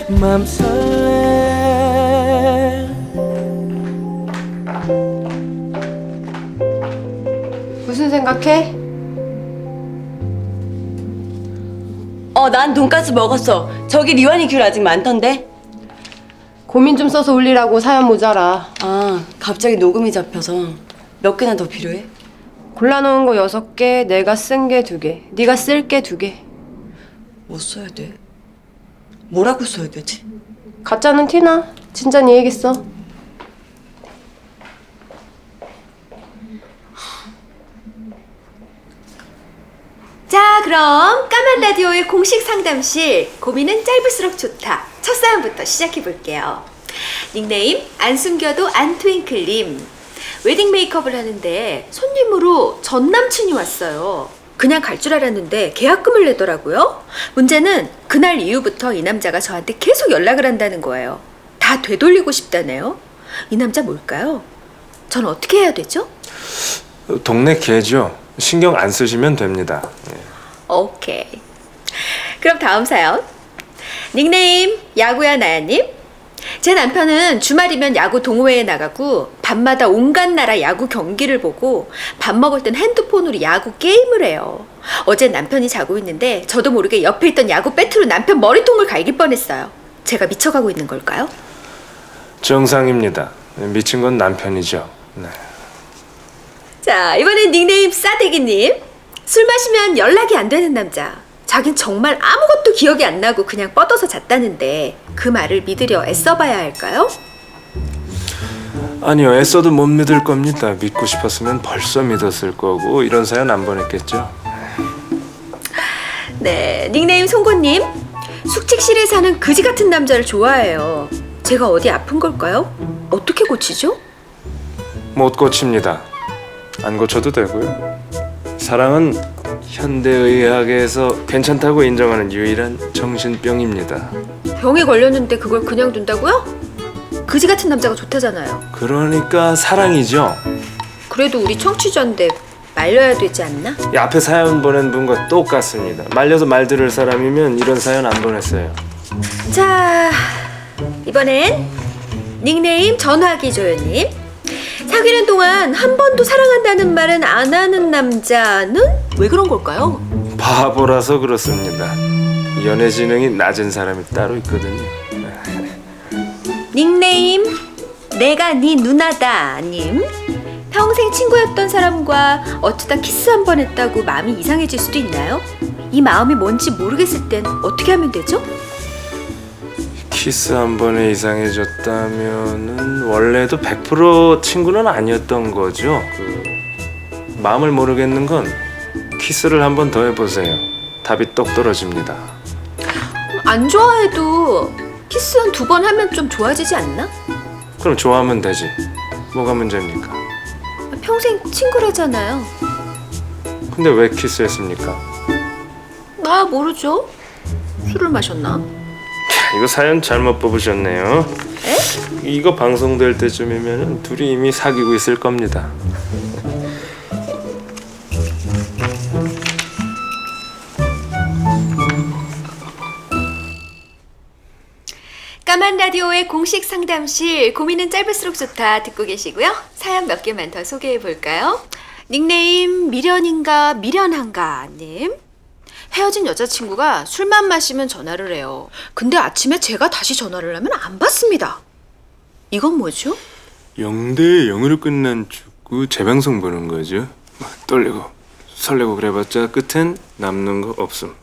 맘 설레. 무슨 생각해? 난 돈까스 먹었어. 저기 리완이 귤 아직 많던데. 고민 좀 써서 올리라고. 사연 모자라. 갑자기 녹음이 잡혀서 몇 개나 더 필요해? 골라놓은 거 6개, 내가 쓴 게 2개, 네가 쓸 게 2개. 뭐 써야 돼? 뭐라고 써야 되지? 가짜는 티나. 진짜 네 얘기했어. 자, 그럼 까만 라디오의 공식 상담실 고민은 짧을수록 좋다. 첫 사연부터 시작해 볼게요. 닉네임 안 숨겨도 안 트윙클님. 웨딩 메이크업을 하는데 손님으로 전 남친이 왔어요. 그냥 갈 줄 알았는데 계약금을 내더라고요. 문제는 그날 이후부터 이 남자가 저한테 계속 연락을 한다는 거예요. 다 되돌리고 싶다네요. 이 남자 뭘까요? 전 어떻게 해야 되죠? 동네 개죠. 신경 안 쓰시면 됩니다. 오케이. 그럼 다음 사연. 닉네임 야구야 나야님. 제 남편은 주말이면 야구 동호회에 나가고 밤마다 온갖 나라 야구 경기를 보고 밥 먹을 땐 핸드폰으로 야구 게임을 해요. 어제 남편이 자고 있는데 저도 모르게 옆에 있던 야구 배트로 남편 머리통을 갈길 뻔했어요. 제가 미쳐가고 있는 걸까요? 정상입니다. 미친 건 남편이죠. 네. 자, 이번엔 닉네임 싸대기님. 술 마시면 연락이 안 되는 남자. 자긴 정말 아무것도 기억이 안 나고 그냥 뻗어서 잤다는데 그 말을 믿으려 애써봐야 할까요? 아니요, 애써도 못 믿을 겁니다. 믿고 싶었으면 벌써 믿었을 거고 이런 사연 안 보냈겠죠. 네, 닉네임 송곳님. 숙직실에 사는 그지 같은 남자를 좋아해요. 제가 어디 아픈 걸까요? 어떻게 고치죠? 못 고칩니다. 안 고쳐도 되고요. 사랑은 현대의학에서 괜찮다고 인정하는 유일한 정신병입니다. 병에 걸렸는데 그걸 그냥 둔다고요? 그지 같은 남자가 좋다잖아요. 그러니까 사랑이죠. 그래도 우리 청취자인데 말려야 되지 않나? 이 앞에 사연 보낸 분과 똑같습니다. 말려서 말 들을 사람이면 이런 사연 안 보냈어요. 자, 이번엔 닉네임 전화기 조연님. 사귀는 동안 한 번도 사랑한다는 말은 안 하는 남자는 왜 그런 걸까요? 바보라서 그렇습니다. 연애 지능이 낮은 사람이 따로 있거든요. 닉네임 내가 네 누나다 님. 평생 친구였던 사람과 어쩌다 키스 한 번 했다고 마음이 이상해질 수도 있나요? 이 마음이 뭔지 모르겠을 땐 어떻게 하면 되죠? 키스 한 번에 이상해졌다면은 원래도 100% 친구는 아니었던 거죠. 마음을 모르겠는 건 키스를 한 번 더 해보세요. 답이 똑 떨어집니다. 안 좋아해도 키스 한 2번 하면 좀 좋아지지 않나? 그럼 좋아하면 되지. 뭐가 문제입니까? 평생 친구라잖아요. 근데 왜 키스했습니까? 모르죠. 술을 마셨나? 이거 사연 잘못 뽑으셨네요. 에? 이거 방송될 때쯤이면 둘이 이미 사귀고 있을 겁니다. 까만 라디오의 공식 상담실 고민은 짧을수록 좋다 듣고 계시고요. 사연 몇 개만 더 소개해 볼까요? 닉네임 미련인가 미련한가 님. 헤어진 여자친구가 술만 마시면 전화를 해요. 근데 아침에 제가 다시 전화를 하면 안 받습니다. 이건 뭐죠? 0대 0으로 끝난 축구 재방송 보는 거죠. 떨리고 설레고 그래봤자 끝엔 남는 거 없음.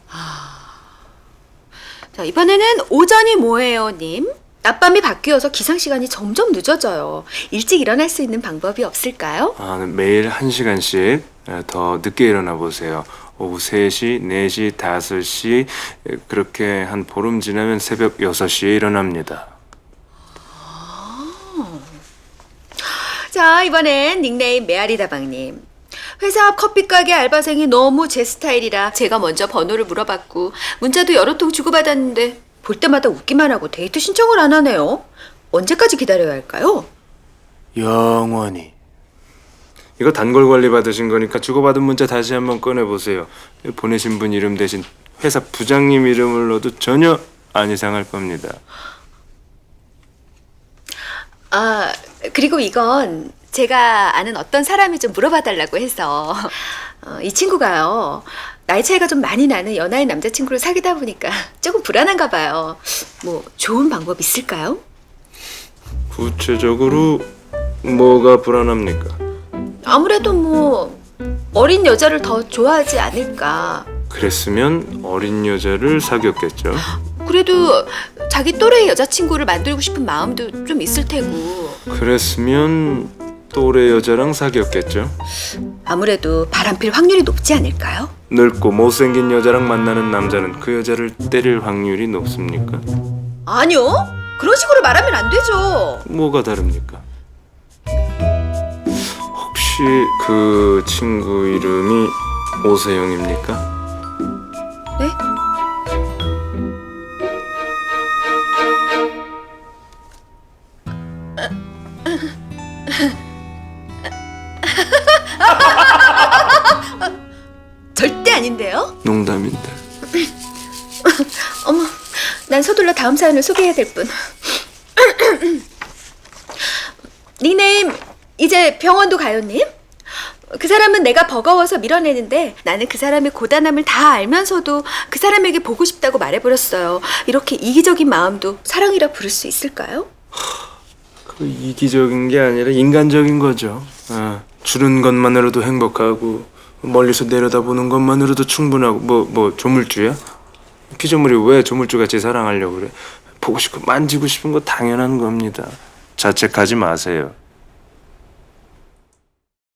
자, 이번에는 오전이 뭐예요 님. 낮밤이 바뀌어서 기상시간이 점점 늦어져요. 일찍 일어날 수 있는 방법이 없을까요? 매일 1시간씩 더 늦게 일어나 보세요. 오후 3시, 4시, 5시 그렇게 한 보름 지나면 새벽 6시에 일어납니다. 자, 이번엔 닉네임 메아리다방님. 회사 앞 커피가게 알바생이 너무 제 스타일이라 제가 먼저 번호를 물어봤고 문자도 여러 통 주고받았는데 볼 때마다 웃기만 하고 데이트 신청을 안 하네요. 언제까지 기다려야 할까요? 영원히. 이거 단골 관리 받으신 거니까 주고받은 문자 다시 한번 꺼내보세요. 보내신 분 이름 대신 회사 부장님 이름을 넣어도 전혀 안 이상할 겁니다. 아, 그리고 이건 제가 아는 어떤 사람이 좀 물어봐 달라고 해서 이 친구가요. 나이 차이가 좀 많이 나는 연하의 남자친구를 사귀다 보니까 조금 불안한가 봐요. 뭐 좋은 방법 있을까요? 구체적으로 뭐가 불안합니까? 아무래도 뭐 어린 여자를 더 좋아하지 않을까. 그랬으면 어린 여자를 사귀었겠죠. 그래도 자기 또래의 여자친구를 만들고 싶은 마음도 좀 있을 테고. 그랬으면 또래 여자랑 사귀었겠죠. 아무래도 바람필 확률이 높지 않을까요? 늙고 못생긴 여자랑 만나는 남자는 그 여자를 때릴 확률이 높습니까? 아니요. 그런 식으로 말하면 안 되죠. 뭐가 다릅니까? 혹시 그 친구 이름이 오세영입니까? 네? 절대 아닌데요? 농담인데. 어머, 난 서둘러 다음 사연을 소개해야 될 뿐. 닉네임 이제 병원도 가요님? 그 사람은 내가 버거워서 밀어내는데 나는 그 사람의 고단함을 다 알면서도 그 사람에게 보고 싶다고 말해버렸어요. 이렇게 이기적인 마음도 사랑이라 부를 수 있을까요? 그 이기적인 게 아니라 인간적인 거죠. 주는 것만으로도 행복하고 멀리서 내려다보는 것만으로도 충분하고 뭐 조물주야? 피조물이 왜 조물주같이 사랑하려고 그래? 보고 싶고 만지고 싶은 거 당연한 겁니다. 자책하지 마세요.